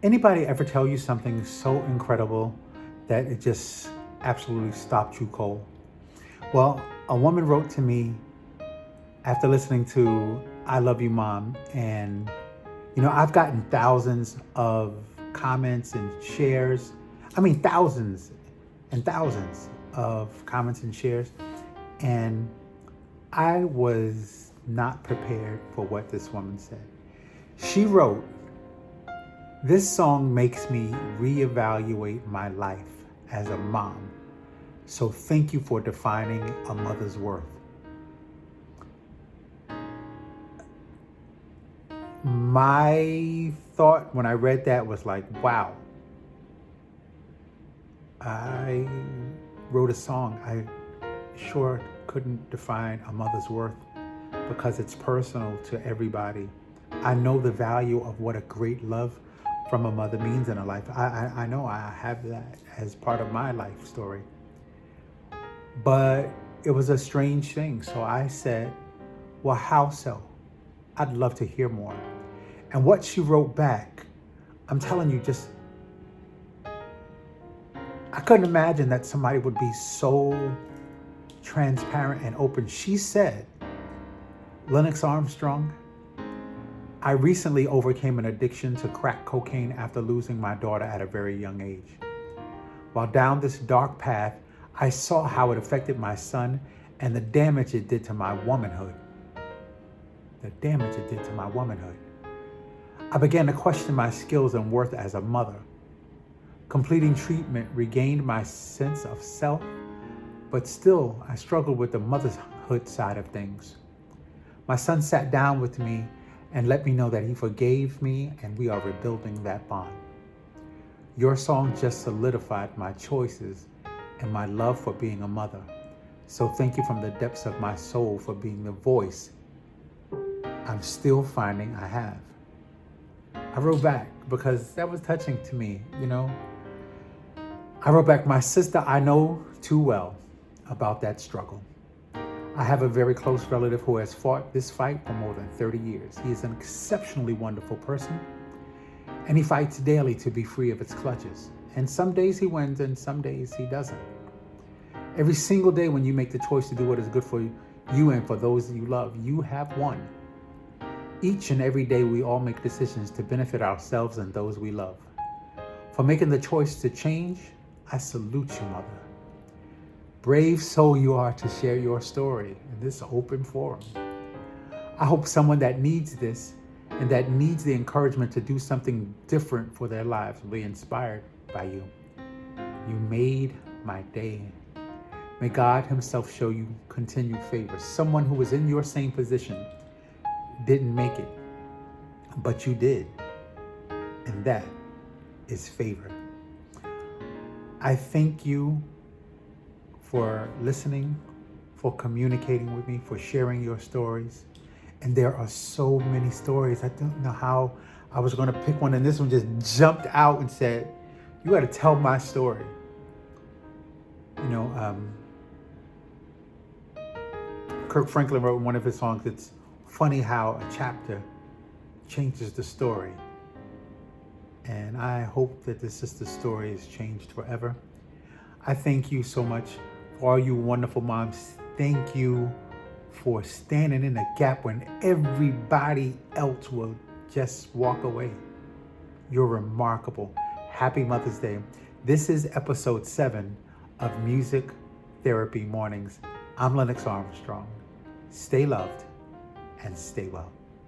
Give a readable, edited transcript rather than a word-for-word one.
Anybody ever tell you something so incredible that it just absolutely stopped you cold? Well, a woman wrote to me after listening to I Love You Mom, and I've gotten thousands of comments and shares. I mean, thousands and thousands of comments and shares. And I was not prepared for what this woman said. She wrote, "This song makes me reevaluate my life as a mom. So thank you for defining a mother's worth." My thought when I read that was like, wow, I wrote a song. I sure couldn't define a mother's worth because it's personal to everybody. I know the value of what a great love from a mother means in a life. I know I have that as part of my life story. But it was a strange thing. So I said, well, how so? I'd love to hear more. And what she wrote back, I'm telling you, just, I couldn't imagine that somebody would be so transparent and open. She said, "Lennox Armstrong, I recently overcame an addiction to crack cocaine after losing my daughter at a very young age. While down this dark path, I saw how it affected my son and the damage it did to my womanhood. The damage it did to my womanhood. I began to question my skills and worth as a mother. Completing treatment regained my sense of self, but still I struggled with the motherhood side of things. My son sat down with me and let me know that he forgave me and we are rebuilding that bond. Your song just solidified my choices and my love for being a mother. So thank you from the depths of my soul for being the voice I'm still finding I have." I wrote back because that was touching to me, I wrote back, "My sister, I know too well about that struggle. I have a very close relative who has fought this fight for more than 30 years. He is an exceptionally wonderful person, and he fights daily to be free of its clutches. And some days he wins and some days he doesn't. Every single day when you make the choice to do what is good for you and for those you love, you have won. Each and every day we all make decisions to benefit ourselves and those we love. For making the choice to change, I salute you, mother. Brave soul you are to share your story in this open forum. I hope someone that needs this and that needs the encouragement to do something different for their lives will be inspired by you. You made my day. May God himself show you continued favor. Someone who was in your same position didn't make it, but you did. And that is favor." I thank you for listening, for communicating with me, for sharing your stories. And there are so many stories. I don't know how I was going to pick one, and this one just jumped out and said, "You got to tell my story." Kirk Franklin wrote in one of his songs, "It's funny how a chapter changes the story." And I hope that this sister's story is changed forever. I thank you so much for all you wonderful moms. Thank you for standing in the gap when everybody else will just walk away. You're remarkable. Happy Mother's Day. This is episode 7 of Music Therapy Mornings. I'm Lennox Armstrong. Stay loved and stay well.